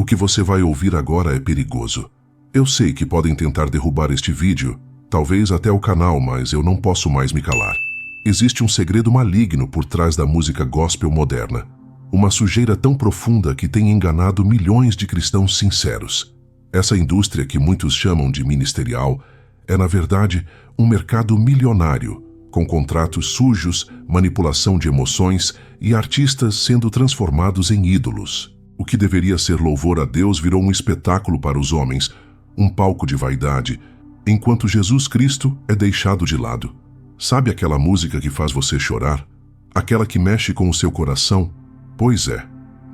O que você vai ouvir agora é perigoso. Eu sei que podem tentar derrubar este vídeo, talvez até o canal, mas eu não posso mais me calar. Existe um segredo maligno por trás da música gospel moderna. Uma sujeira tão profunda que tem enganado milhões de cristãos sinceros. Essa indústria que muitos chamam de ministerial é, na verdade, um mercado milionário, com contratos sujos, manipulação de emoções e artistas sendo transformados em ídolos. O que deveria ser louvor a Deus virou um espetáculo para os homens, um palco de vaidade, enquanto Jesus Cristo é deixado de lado. Sabe aquela música que faz você chorar? Aquela que mexe com o seu coração? Pois é,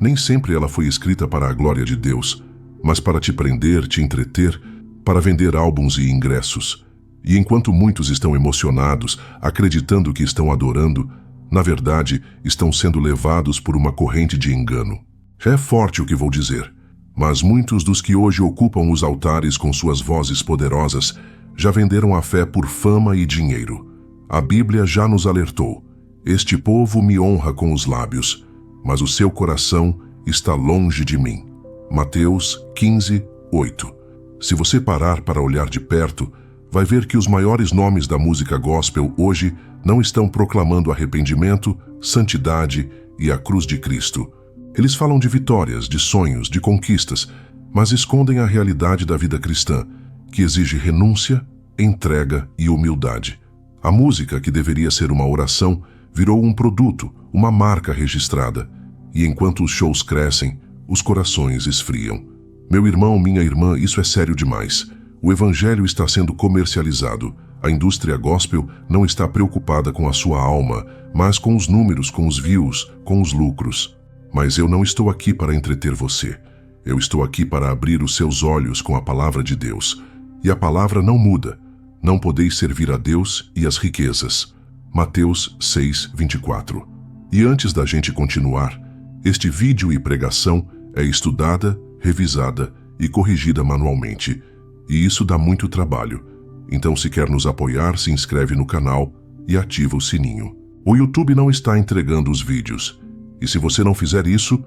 nem sempre ela foi escrita para a glória de Deus, mas para te prender, te entreter, para vender álbuns e ingressos. E enquanto muitos estão emocionados, acreditando que estão adorando, na verdade, estão sendo levados por uma corrente de engano. É forte o que vou dizer, mas muitos dos que hoje ocupam os altares com suas vozes poderosas já venderam a fé por fama e dinheiro. A Bíblia já nos alertou: este povo me honra com os lábios, mas o seu coração está longe de mim. Mateus 15, 8. Se você parar para olhar de perto, vai ver que os maiores nomes da música gospel hoje não estão proclamando arrependimento, santidade e a cruz de Cristo. Eles falam de vitórias, de sonhos, de conquistas, mas escondem a realidade da vida cristã, que exige renúncia, entrega e humildade. A música, que deveria ser uma oração, virou um produto, uma marca registrada. E enquanto os shows crescem, os corações esfriam. Meu irmão, minha irmã, isso é sério demais. O evangelho está sendo comercializado. A indústria gospel não está preocupada com a sua alma, mas com os números, com os views, com os lucros. Mas eu não estou aqui para entreter você. Eu estou aqui para abrir os seus olhos com a palavra de Deus. E a palavra não muda. Não podeis servir a Deus e as riquezas. Mateus 6, 24. E antes da gente continuar, este vídeo e pregação é estudada, revisada e corrigida manualmente. E isso dá muito trabalho. Então, se quer nos apoiar, se inscreve no canal e ativa o sininho. O YouTube não está entregando os vídeos. E se você não fizer isso,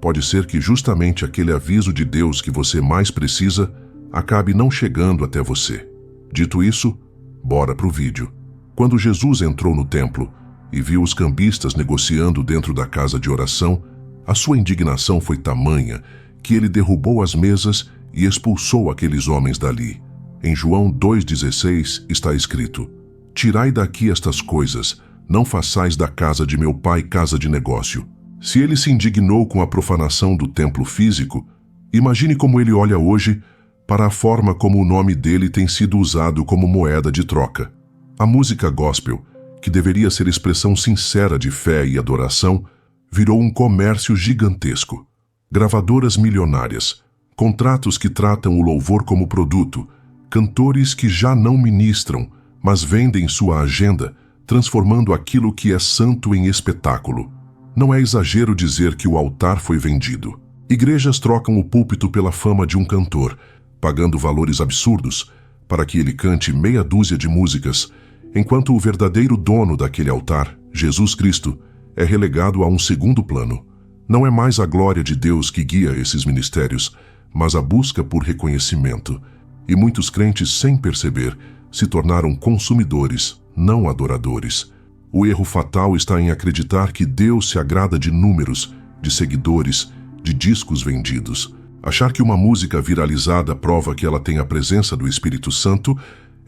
pode ser que justamente aquele aviso de Deus que você mais precisa acabe não chegando até você. Dito isso, bora pro vídeo. Quando Jesus entrou no templo e viu os cambistas negociando dentro da casa de oração, a sua indignação foi tamanha que ele derrubou as mesas e expulsou aqueles homens dali. Em João 2,16 está escrito: tirai daqui estas coisas, não façais da casa de meu pai casa de negócio. Se ele se indignou com a profanação do templo físico, imagine como ele olha hoje para a forma como o nome dele tem sido usado como moeda de troca. A música gospel, que deveria ser expressão sincera de fé e adoração, virou um comércio gigantesco. Gravadoras milionárias, contratos que tratam o louvor como produto, cantores que já não ministram, mas vendem sua agenda, transformando aquilo que é santo em espetáculo. Não é exagero dizer que o altar foi vendido. Igrejas trocam o púlpito pela fama de um cantor, pagando valores absurdos para que ele cante meia dúzia de músicas, enquanto o verdadeiro dono daquele altar, Jesus Cristo, é relegado a um segundo plano. Não é mais a glória de Deus que guia esses ministérios, mas a busca por reconhecimento. E muitos crentes, sem perceber, se tornaram consumidores, não adoradores. O erro fatal está em acreditar que Deus se agrada de números, de seguidores, de discos vendidos. Achar que uma música viralizada prova que ela tem a presença do Espírito Santo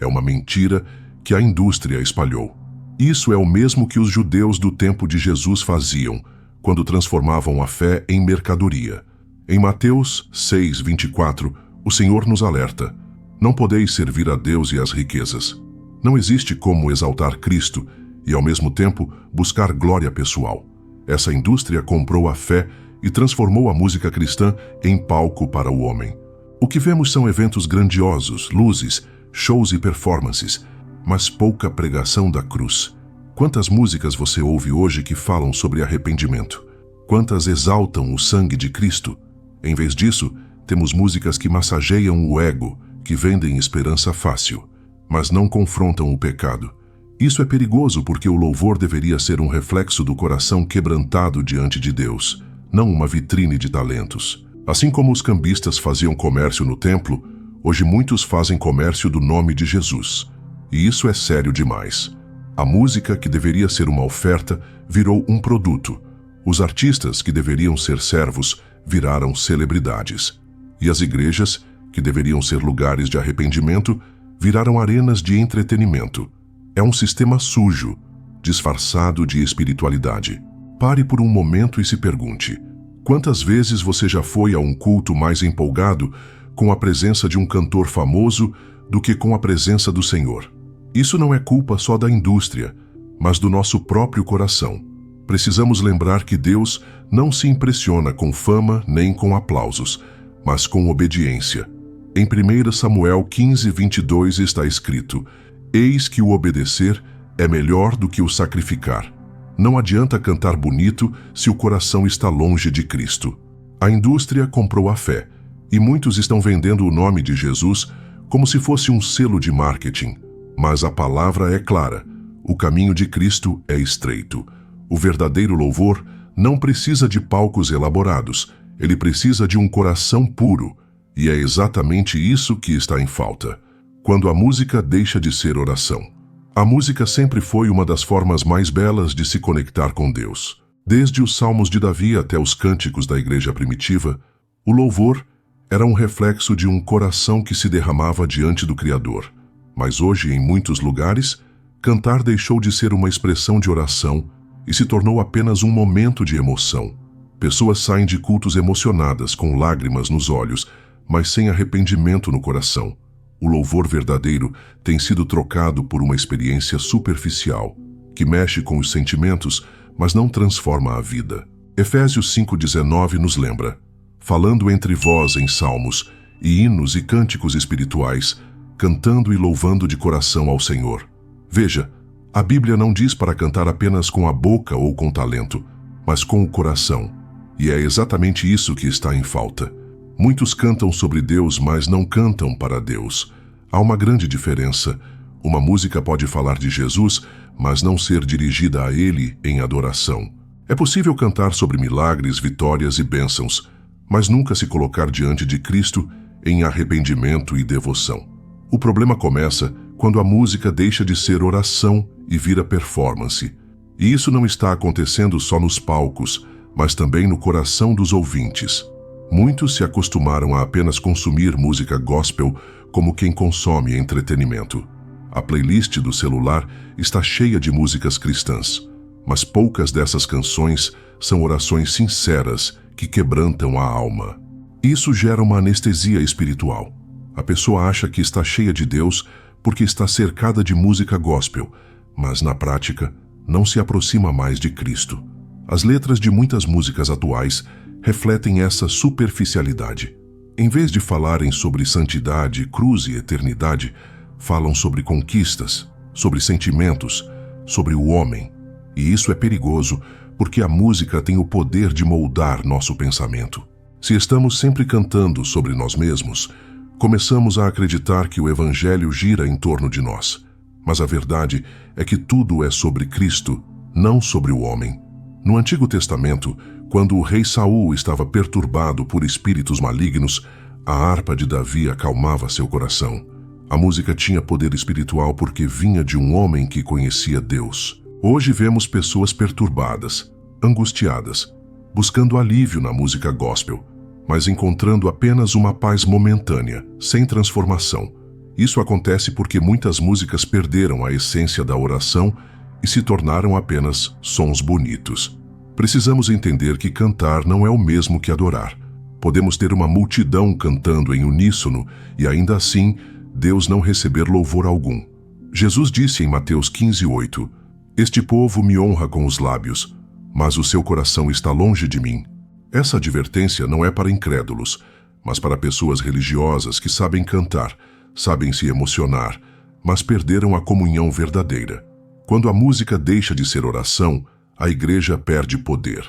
é uma mentira que a indústria espalhou. Isso é o mesmo que os judeus do tempo de Jesus faziam, quando transformavam a fé em mercadoria. Em Mateus 6, 24, o Senhor nos alerta: não podeis servir a Deus e as riquezas. Não existe como exaltar Cristo e, ao mesmo tempo, buscar glória pessoal. Essa indústria comprou a fé e transformou a música cristã em palco para o homem. O que vemos são eventos grandiosos, luzes, shows e performances, mas pouca pregação da cruz. Quantas músicas você ouve hoje que falam sobre arrependimento? Quantas exaltam o sangue de Cristo? Em vez disso, temos músicas que massageiam o ego, que vendem esperança fácil, mas não confrontam o pecado. Isso é perigoso porque o louvor deveria ser um reflexo do coração quebrantado diante de Deus, não uma vitrine de talentos. Assim como os cambistas faziam comércio no templo, hoje muitos fazem comércio do nome de Jesus. E isso é sério demais. A música, que deveria ser uma oferta, virou um produto. Os artistas, que deveriam ser servos, viraram celebridades. E as igrejas, que deveriam ser lugares de arrependimento, viraram arenas de entretenimento. É um sistema sujo, disfarçado de espiritualidade. Pare por um momento e se pergunte: quantas vezes você já foi a um culto mais empolgado com a presença de um cantor famoso do que com a presença do Senhor? Isso não é culpa só da indústria, mas do nosso próprio coração. Precisamos lembrar que Deus não se impressiona com fama nem com aplausos, mas com obediência. Em 1 Samuel 15:22 está escrito: Eis que o obedecer é melhor do que o sacrificar. Não adianta cantar bonito se o coração está longe de Cristo. A indústria comprou a fé, e muitos estão vendendo o nome de Jesus como se fosse um selo de marketing. Mas a palavra é clara: o caminho de Cristo é estreito. O verdadeiro louvor não precisa de palcos elaborados, ele precisa de um coração puro. E é exatamente isso que está em falta. Quando a música deixa de ser oração. A música sempre foi uma das formas mais belas de se conectar com Deus. Desde os Salmos de Davi até os cânticos da igreja primitiva, o louvor era um reflexo de um coração que se derramava diante do Criador. Mas hoje, em muitos lugares, cantar deixou de ser uma expressão de oração e se tornou apenas um momento de emoção. Pessoas saem de cultos emocionadas, com lágrimas nos olhos, mas sem arrependimento no coração. O louvor verdadeiro tem sido trocado por uma experiência superficial, que mexe com os sentimentos, mas não transforma a vida. Efésios 5:19 nos lembra: falando entre vós em salmos, e hinos e cânticos espirituais, cantando e louvando de coração ao Senhor. Veja, a Bíblia não diz para cantar apenas com a boca ou com talento, mas com o coração. E é exatamente isso que está em falta. Muitos cantam sobre Deus, mas não cantam para Deus. Há uma grande diferença. Uma música pode falar de Jesus, mas não ser dirigida a Ele em adoração. É possível cantar sobre milagres, vitórias e bênçãos, mas nunca se colocar diante de Cristo em arrependimento e devoção. O problema começa quando a música deixa de ser oração e vira performance. E isso não está acontecendo só nos palcos, mas também no coração dos ouvintes. Muitos se acostumaram a apenas consumir música gospel como quem consome entretenimento. A playlist do celular está cheia de músicas cristãs, mas poucas dessas canções são orações sinceras que quebrantam a alma. Isso gera uma anestesia espiritual. A pessoa acha que está cheia de Deus porque está cercada de música gospel, mas na prática não se aproxima mais de Cristo. As letras de muitas músicas atuais refletem essa superficialidade. Em vez de falarem sobre santidade, cruz e eternidade, falam sobre conquistas, sobre sentimentos, sobre o homem. E isso é perigoso, porque a música tem o poder de moldar nosso pensamento. Se estamos sempre cantando sobre nós mesmos, começamos a acreditar que o Evangelho gira em torno de nós. Mas a verdade é que tudo é sobre Cristo, não sobre o homem. No Antigo Testamento, quando o rei Saul estava perturbado por espíritos malignos, a harpa de Davi acalmava seu coração. A música tinha poder espiritual porque vinha de um homem que conhecia Deus. Hoje vemos pessoas perturbadas, angustiadas, buscando alívio na música gospel, mas encontrando apenas uma paz momentânea, sem transformação. Isso acontece porque muitas músicas perderam a essência da oração e se tornaram apenas sons bonitos. Precisamos entender que cantar não é o mesmo que adorar. Podemos ter uma multidão cantando em uníssono e ainda assim Deus não receber louvor algum. Jesus disse em Mateus 15:8: Este povo me honra com os lábios, mas o seu coração está longe de mim. Essa advertência não é para incrédulos, mas para pessoas religiosas que sabem cantar, sabem se emocionar, mas perderam a comunhão verdadeira. Quando a música deixa de ser oração, a igreja perde poder.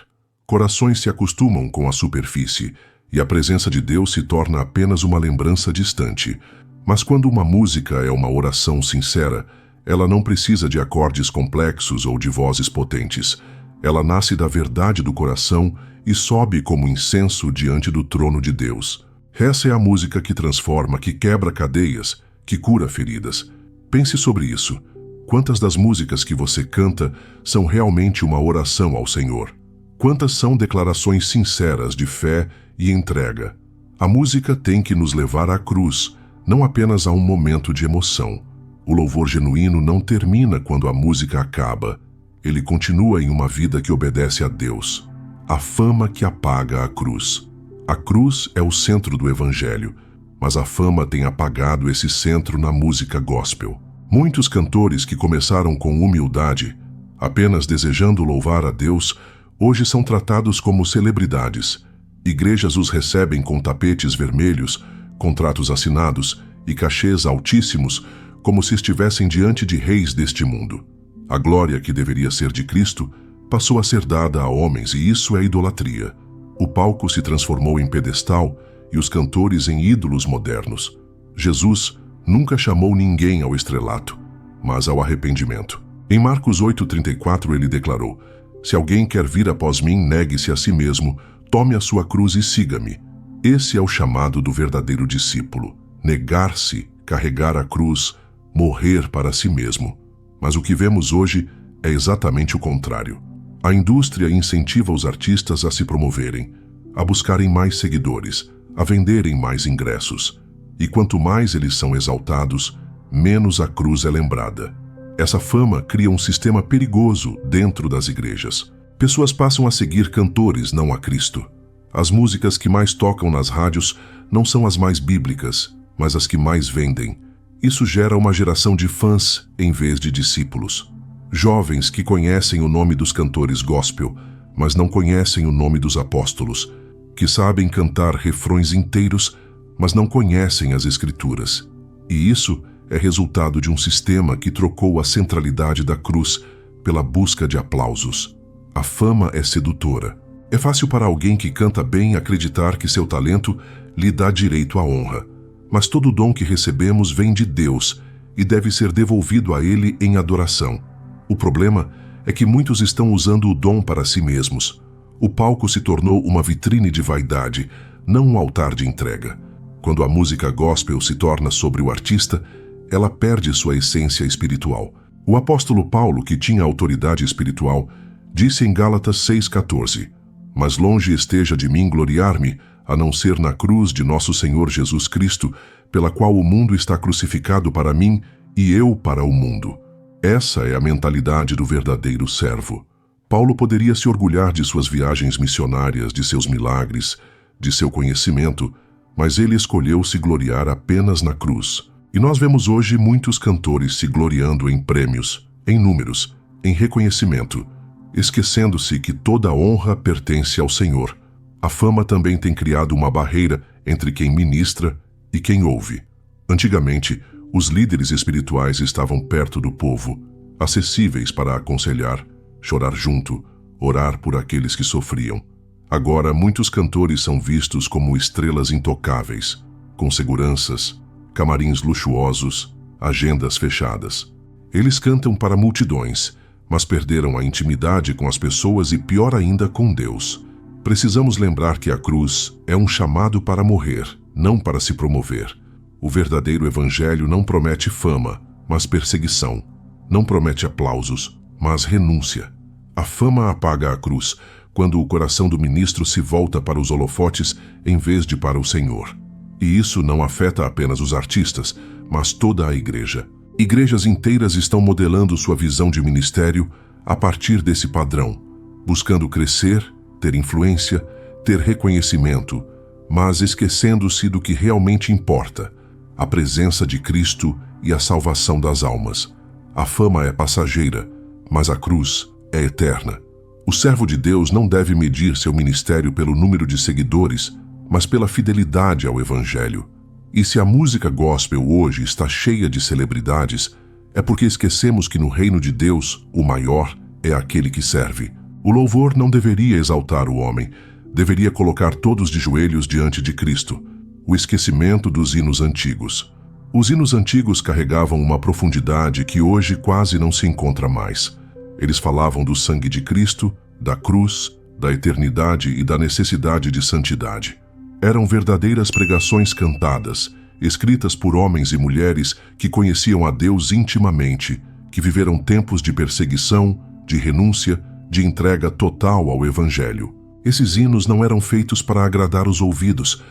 Corações se acostumam com a superfície e a presença de Deus se torna apenas uma lembrança distante. Mas quando uma música é uma oração sincera, ela não precisa de acordes complexos ou de vozes potentes. Ela nasce da verdade do coração e sobe como incenso diante do trono de Deus. Essa é a música que transforma, que quebra cadeias, que cura feridas. Pense sobre isso. Quantas das músicas que você canta são realmente uma oração ao Senhor? Quantas são declarações sinceras de fé e entrega? A música tem que nos levar à cruz, não apenas a um momento de emoção. O louvor genuíno não termina quando a música acaba. Ele continua em uma vida que obedece a Deus. A fama que apaga a cruz. A cruz é o centro do Evangelho, mas a fama tem apagado esse centro na música gospel. Muitos cantores que começaram com humildade, apenas desejando louvar a Deus, hoje são tratados como celebridades. Igrejas os recebem com tapetes vermelhos, contratos assinados e cachês altíssimos, como se estivessem diante de reis deste mundo. A glória que deveria ser de Cristo passou a ser dada a homens, e isso é idolatria. O palco se transformou em pedestal e os cantores em ídolos modernos. Jesus nunca chamou ninguém ao estrelato, mas ao arrependimento. Em Marcos 8,34 ele declarou: "Se alguém quer vir após mim, negue-se a si mesmo, tome a sua cruz e siga-me." Esse é o chamado do verdadeiro discípulo: negar-se, carregar a cruz, morrer para si mesmo. Mas o que vemos hoje é exatamente o contrário. A indústria incentiva os artistas a se promoverem, a buscarem mais seguidores, a venderem mais ingressos. E quanto mais eles são exaltados, menos a cruz é lembrada. Essa fama cria um sistema perigoso dentro das igrejas. Pessoas passam a seguir cantores, não a Cristo. As músicas que mais tocam nas rádios não são as mais bíblicas, mas as que mais vendem. Isso gera uma geração de fãs em vez de discípulos. Jovens que conhecem o nome dos cantores gospel, mas não conhecem o nome dos apóstolos, que sabem cantar refrões inteiros, mas não conhecem as Escrituras. E isso é resultado de um sistema que trocou a centralidade da cruz pela busca de aplausos. A fama é sedutora. É fácil para alguém que canta bem acreditar que seu talento lhe dá direito à honra. Mas todo dom que recebemos vem de Deus e deve ser devolvido a Ele em adoração. O problema é que muitos estão usando o dom para si mesmos. O palco se tornou uma vitrine de vaidade, não um altar de entrega. Quando a música gospel se torna sobre o artista, ela perde sua essência espiritual. O apóstolo Paulo, que tinha autoridade espiritual, disse em Gálatas 6,14: "Mas longe esteja de mim gloriar-me, a não ser na cruz de nosso Senhor Jesus Cristo, pela qual o mundo está crucificado para mim e eu para o mundo." Essa é a mentalidade do verdadeiro servo. Paulo poderia se orgulhar de suas viagens missionárias, de seus milagres, de seu conhecimento, mas ele escolheu se gloriar apenas na cruz. E nós vemos hoje muitos cantores se gloriando em prêmios, em números, em reconhecimento, esquecendo-se que toda honra pertence ao Senhor. A fama também tem criado uma barreira entre quem ministra e quem ouve. Antigamente, os líderes espirituais estavam perto do povo, acessíveis para aconselhar, chorar junto, orar por aqueles que sofriam. Agora, muitos cantores são vistos como estrelas intocáveis, com seguranças, camarins luxuosos, agendas fechadas. Eles cantam para multidões, mas perderam a intimidade com as pessoas e, pior ainda, com Deus. Precisamos lembrar que a cruz é um chamado para morrer, não para se promover. O verdadeiro evangelho não promete fama, mas perseguição. Não promete aplausos, mas renúncia. A fama apaga a cruz quando o coração do ministro se volta para os holofotes em vez de para o Senhor. E isso não afeta apenas os artistas, mas toda a igreja. Igrejas inteiras estão modelando sua visão de ministério a partir desse padrão, buscando crescer, ter influência, ter reconhecimento, mas esquecendo-se do que realmente importa: a presença de Cristo e a salvação das almas. A fama é passageira, mas a cruz é eterna. O servo de Deus não deve medir seu ministério pelo número de seguidores, mas pela fidelidade ao Evangelho. E se a música gospel hoje está cheia de celebridades, é porque esquecemos que no reino de Deus, o maior é aquele que serve. O louvor não deveria exaltar o homem, deveria colocar todos de joelhos diante de Cristo. O esquecimento dos hinos antigos. Os hinos antigos carregavam uma profundidade que hoje quase não se encontra mais. Eles falavam do sangue de Cristo, da cruz, da eternidade e da necessidade de santidade. Eram verdadeiras pregações cantadas, escritas por homens e mulheres que conheciam a Deus intimamente, que viveram tempos de perseguição, de renúncia, de entrega total ao Evangelho. Esses hinos não eram feitos para agradar os ouvidos,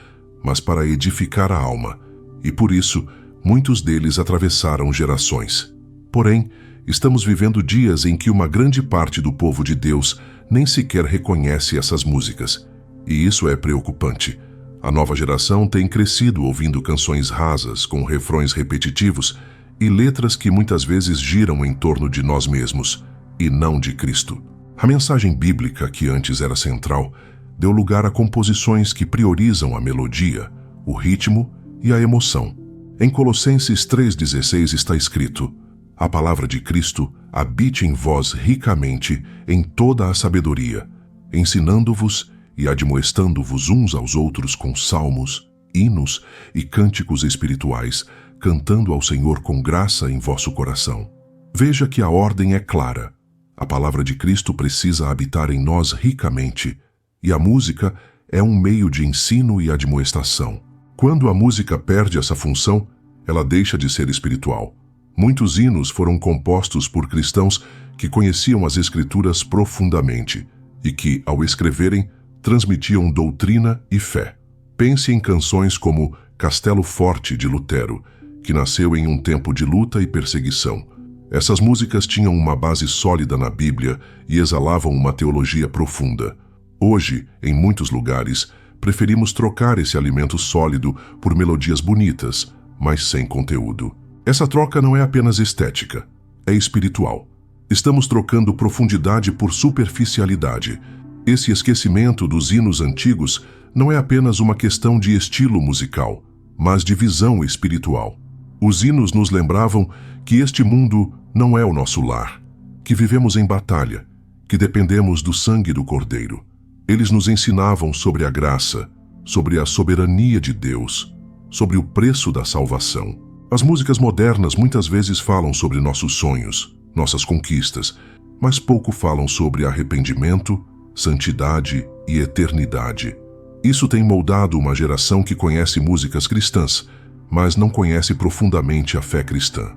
mas para edificar a alma, e por isso muitos deles atravessaram gerações. Porém, estamos vivendo dias em que uma grande parte do povo de Deus nem sequer reconhece essas músicas, e isso é preocupante. A nova geração tem crescido ouvindo canções rasas, com refrões repetitivos e letras que muitas vezes giram em torno de nós mesmos, e não de Cristo. A mensagem bíblica, que antes era central, deu lugar a composições que priorizam a melodia, o ritmo e a emoção. Em Colossenses 3,16 está escrito: a palavra de Cristo habite em vós ricamente em toda a sabedoria, ensinando-vos e admoestando-vos uns aos outros com salmos, hinos e cânticos espirituais, cantando ao Senhor com graça em vosso coração. Veja que a ordem é clara. A palavra de Cristo precisa habitar em nós ricamente, e a música é um meio de ensino e admoestação. Quando a música perde essa função, ela deixa de ser espiritual. Muitos hinos foram compostos por cristãos que conheciam as Escrituras profundamente e que, ao escreverem, transmitiam doutrina e fé. Pense em canções como Castelo Forte, de Lutero, que nasceu em um tempo de luta e perseguição. Essas músicas tinham uma base sólida na Bíblia e exalavam uma teologia profunda. Hoje, em muitos lugares, preferimos trocar esse alimento sólido por melodias bonitas, mas sem conteúdo. Essa troca não é apenas estética, é espiritual. Estamos trocando profundidade por superficialidade. Esse esquecimento dos hinos antigos não é apenas uma questão de estilo musical, mas de visão espiritual. Os hinos nos lembravam que este mundo não é o nosso lar, que vivemos em batalha, que dependemos do sangue do Cordeiro. Eles nos ensinavam sobre a graça, sobre a soberania de Deus, sobre o preço da salvação. As músicas modernas muitas vezes falam sobre nossos sonhos, nossas conquistas, mas pouco falam sobre arrependimento, santidade e eternidade. Isso tem moldado uma geração que conhece músicas cristãs, mas não conhece profundamente a fé cristã.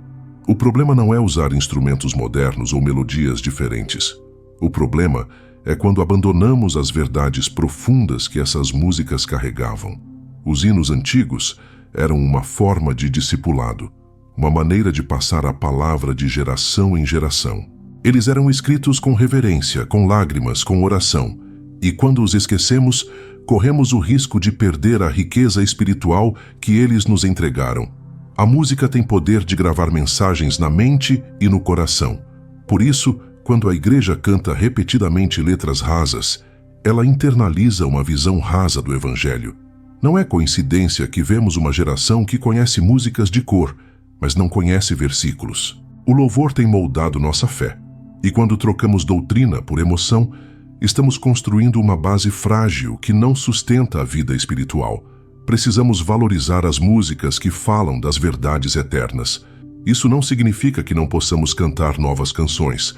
O problema não é usar instrumentos modernos ou melodias diferentes. O problema é quando abandonamos as verdades profundas que essas músicas carregavam. Os hinos antigos eram uma forma de discipulado, uma maneira de passar a palavra de geração em geração. Eles eram escritos com reverência, com lágrimas, com oração, e quando os esquecemos, corremos o risco de perder a riqueza espiritual que eles nos entregaram. A música tem poder de gravar mensagens na mente e no coração. Por isso, quando a igreja canta repetidamente letras rasas, ela internaliza uma visão rasa do Evangelho. Não é coincidência que vemos uma geração que conhece músicas de cor, mas não conhece versículos. O louvor tem moldado nossa fé, e quando trocamos doutrina por emoção, estamos construindo uma base frágil que não sustenta a vida espiritual. Precisamos valorizar as músicas que falam das verdades eternas. Isso não significa que não possamos cantar novas canções,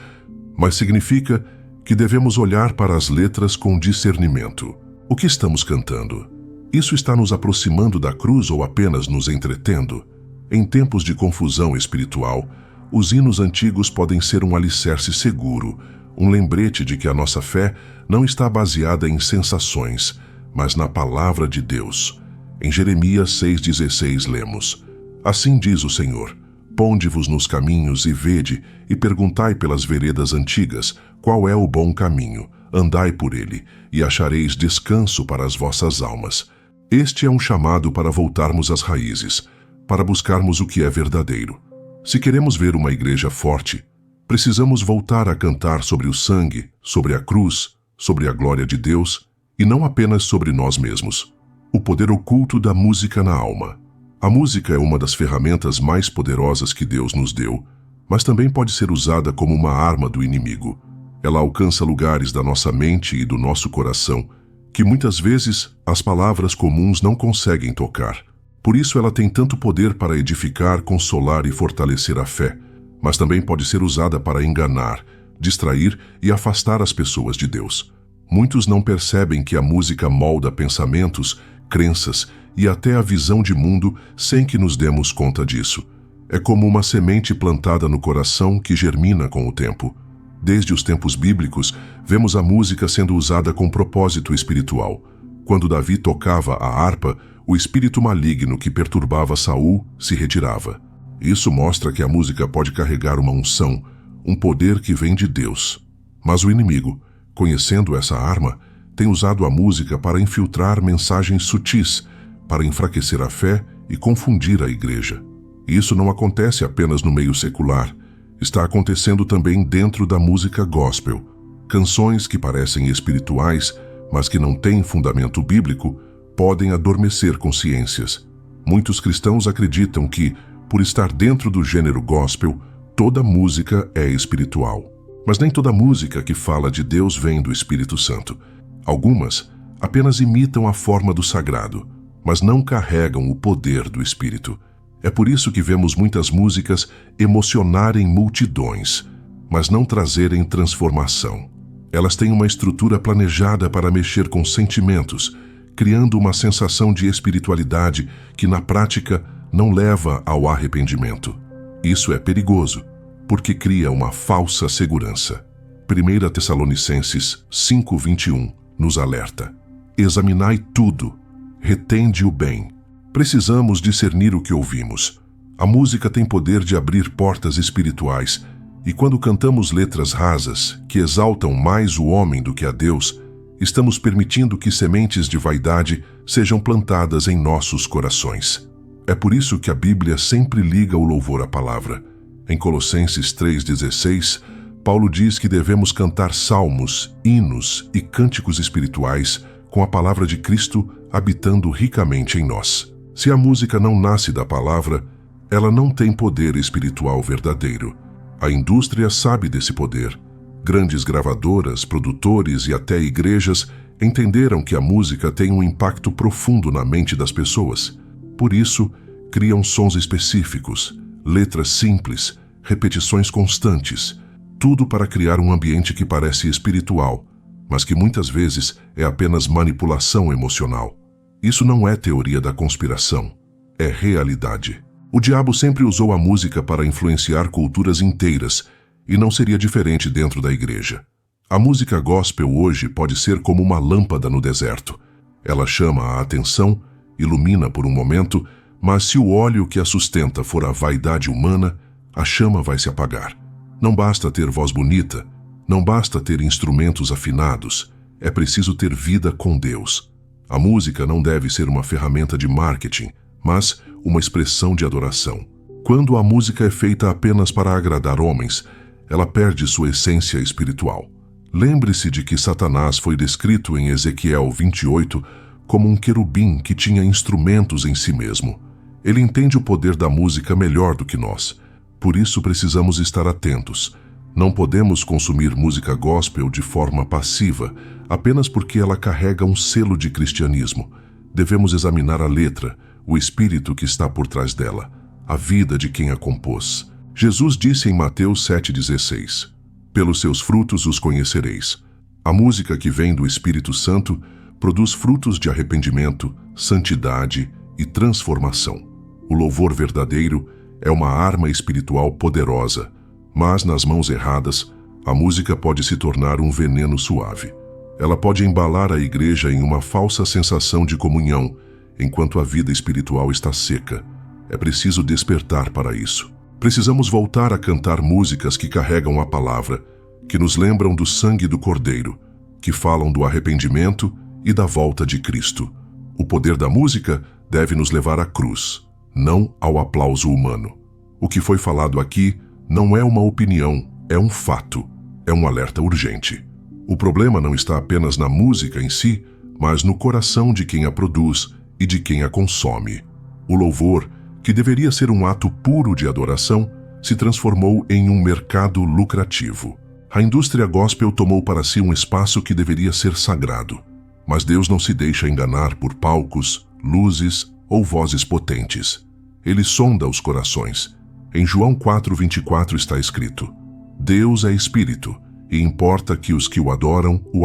mas significa que devemos olhar para as letras com discernimento. O que estamos cantando? Isso está nos aproximando da cruz ou apenas nos entretendo? Em tempos de confusão espiritual, os hinos antigos podem ser um alicerce seguro, um lembrete de que a nossa fé não está baseada em sensações, mas na palavra de Deus. Em Jeremias 6,16 lemos: assim diz o Senhor, ponde-vos nos caminhos e vede, e perguntai pelas veredas antigas, qual é o bom caminho, andai por ele, e achareis descanso para as vossas almas. Este é um chamado para voltarmos às raízes, para buscarmos o que é verdadeiro. Se queremos ver uma igreja forte, precisamos voltar a cantar sobre o sangue, sobre a cruz, sobre a glória de Deus, e não apenas sobre nós mesmos. O poder oculto da música na alma. A música é uma das ferramentas mais poderosas que Deus nos deu, mas também pode ser usada como uma arma do inimigo. Ela alcança lugares da nossa mente e do nosso coração que muitas vezes as palavras comuns não conseguem tocar. Por isso ela tem tanto poder para edificar, consolar e fortalecer a fé, mas também pode ser usada para enganar, distrair e afastar as pessoas de Deus. Muitos não percebem que a música molda pensamentos, crenças e até a visão de mundo sem que nos demos conta disso. É como uma semente plantada no coração que germina com o tempo. Desde os tempos bíblicos, vemos a música sendo usada com propósito espiritual. Quando Davi tocava a harpa, o espírito maligno que perturbava Saul se retirava. Isso mostra que a música pode carregar uma unção, um poder que vem de Deus. Mas o inimigo, conhecendo essa arma, tem usado a música para infiltrar mensagens sutis, para enfraquecer a fé e confundir a igreja. Isso não acontece apenas no meio secular. Está acontecendo também dentro da música gospel. Canções que parecem espirituais, mas que não têm fundamento bíblico, podem adormecer consciências. Muitos cristãos acreditam que, por estar dentro do gênero gospel, toda música é espiritual. Mas nem toda música que fala de Deus vem do Espírito Santo. Algumas apenas imitam a forma do sagrado, mas não carregam o poder do Espírito. É por isso que vemos muitas músicas emocionarem multidões, mas não trazerem transformação. Elas têm uma estrutura planejada para mexer com sentimentos, criando uma sensação de espiritualidade que, na prática, não leva ao arrependimento. Isso é perigoso, porque cria uma falsa segurança. 1 Tessalonicenses 5:21 nos alerta: examinai tudo, retende o bem. Precisamos discernir o que ouvimos. A música tem poder de abrir portas espirituais, e quando cantamos letras rasas, que exaltam mais o homem do que a Deus, estamos permitindo que sementes de vaidade sejam plantadas em nossos corações. É por isso que a Bíblia sempre liga o louvor à palavra. Em Colossenses 3:16, Paulo diz que devemos cantar salmos, hinos e cânticos espirituais com a palavra de Cristo habitando ricamente em nós. Se a música não nasce da palavra, ela não tem poder espiritual verdadeiro. A indústria sabe desse poder. Grandes gravadoras, produtores e até igrejas entenderam que a música tem um impacto profundo na mente das pessoas. Por isso, criam sons específicos, letras simples, repetições constantes, tudo para criar um ambiente que parece espiritual, mas que muitas vezes é apenas manipulação emocional. Isso não é teoria da conspiração, é realidade. O diabo sempre usou a música para influenciar culturas inteiras, e não seria diferente dentro da igreja. A música gospel hoje pode ser como uma lâmpada no deserto. Ela chama a atenção, ilumina por um momento, mas se o óleo que a sustenta for a vaidade humana, a chama vai se apagar. Não basta ter voz bonita, não basta ter instrumentos afinados, é preciso ter vida com Deus. A música não deve ser uma ferramenta de marketing, mas uma expressão de adoração. Quando a música é feita apenas para agradar homens, ela perde sua essência espiritual. Lembre-se de que Satanás foi descrito em Ezequiel 28 como um querubim que tinha instrumentos em si mesmo. Ele entende o poder da música melhor do que nós. Por isso precisamos estar atentos. Não podemos consumir música gospel de forma passiva, apenas porque ela carrega um selo de cristianismo. Devemos examinar a letra, o espírito que está por trás dela, a vida de quem a compôs. Jesus disse em Mateus 7,16: pelos seus frutos os conhecereis. A música que vem do Espírito Santo produz frutos de arrependimento, santidade e transformação. O louvor verdadeiro é uma arma espiritual poderosa, mas nas mãos erradas, a música pode se tornar um veneno suave. Ela pode embalar a igreja em uma falsa sensação de comunhão, enquanto a vida espiritual está seca. É preciso despertar para isso. Precisamos voltar a cantar músicas que carregam a palavra, que nos lembram do sangue do Cordeiro, que falam do arrependimento e da volta de Cristo. O poder da música deve nos levar à cruz, não ao aplauso humano. O que foi falado aqui não é uma opinião, é um fato, é um alerta urgente. O problema não está apenas na música em si, mas no coração de quem a produz e de quem a consome. O louvor, que deveria ser um ato puro de adoração, se transformou em um mercado lucrativo. A indústria gospel tomou para si um espaço que deveria ser sagrado. Mas Deus não se deixa enganar por palcos, luzes ou vozes potentes. Ele sonda os corações. Em João 4:24 está escrito: Deus é espírito, e importa que os que o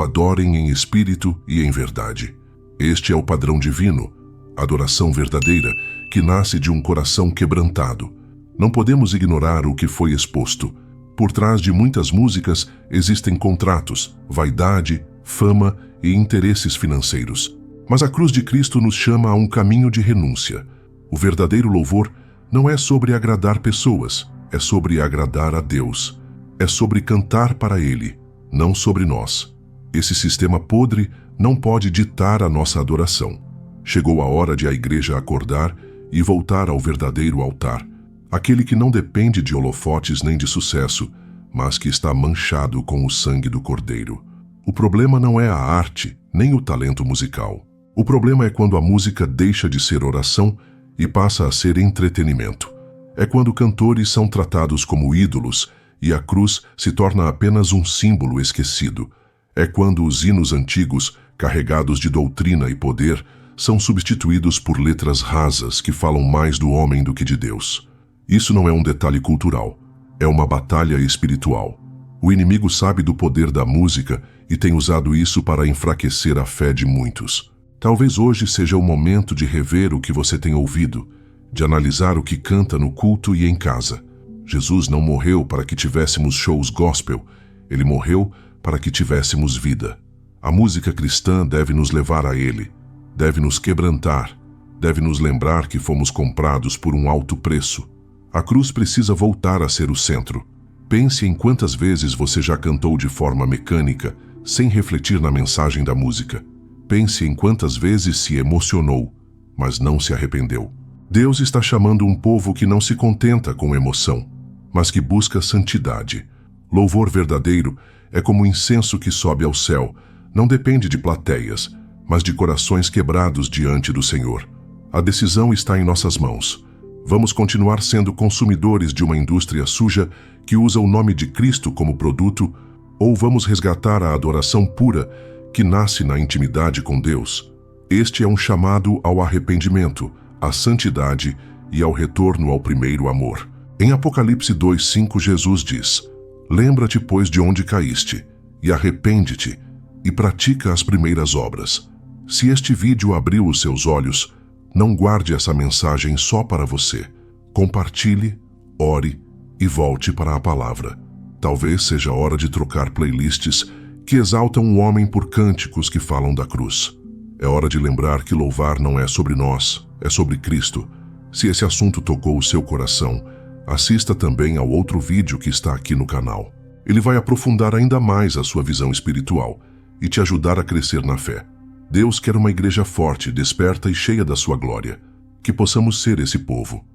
adorem em espírito e em verdade. Este é o padrão divino, adoração verdadeira, que nasce de um coração quebrantado. Não podemos ignorar o que foi exposto. Por trás de muitas músicas existem contratos, vaidade, fama e interesses financeiros. Mas a cruz de Cristo nos chama a um caminho de renúncia. O verdadeiro louvor não é sobre agradar pessoas, é sobre agradar a Deus. É sobre cantar para Ele, não sobre nós. Esse sistema podre não pode ditar a nossa adoração. Chegou a hora de a igreja acordar e voltar ao verdadeiro altar, aquele que não depende de holofotes nem de sucesso, mas que está manchado com o sangue do Cordeiro. O problema não é a arte, nem o talento musical. O problema é quando a música deixa de ser oração e passa a ser entretenimento. É quando cantores são tratados como ídolos e a cruz se torna apenas um símbolo esquecido. É quando os hinos antigos, carregados de doutrina e poder, são substituídos por letras rasas que falam mais do homem do que de Deus. Isso não é um detalhe cultural, é uma batalha espiritual. O inimigo sabe do poder da música e tem usado isso para enfraquecer a fé de muitos. Talvez hoje seja o momento de rever o que você tem ouvido, de analisar o que canta no culto e em casa. Jesus não morreu para que tivéssemos shows gospel, ele morreu para que tivéssemos vida. A música cristã deve nos levar a ele, deve nos quebrantar, deve nos lembrar que fomos comprados por um alto preço. A cruz precisa voltar a ser o centro. Pense em quantas vezes você já cantou de forma mecânica, sem refletir na mensagem da música. Pense em quantas vezes se emocionou, mas não se arrependeu. Deus está chamando um povo que não se contenta com emoção, mas que busca santidade. Louvor verdadeiro é como incenso que sobe ao céu, não depende de plateias, mas de corações quebrados diante do Senhor. A decisão está em nossas mãos. Vamos continuar sendo consumidores de uma indústria suja que usa o nome de Cristo como produto, ou vamos resgatar a adoração pura que nasce na intimidade com Deus? Este é um chamado ao arrependimento, à santidade e ao retorno ao primeiro amor. Em Apocalipse 2:5, Jesus diz: "Lembra-te, pois, de onde caíste, e arrepende-te, e pratica as primeiras obras." Se este vídeo abriu os seus olhos, não guarde essa mensagem só para você. Compartilhe, ore e volte para a palavra. Talvez seja hora de trocar playlists que exaltam o homem por cânticos que falam da cruz. É hora de lembrar que louvar não é sobre nós, é sobre Cristo. Se esse assunto tocou o seu coração, assista também ao outro vídeo que está aqui no canal. Ele vai aprofundar ainda mais a sua visão espiritual e te ajudar a crescer na fé. Deus quer uma igreja forte, desperta e cheia da sua glória. Que possamos ser esse povo.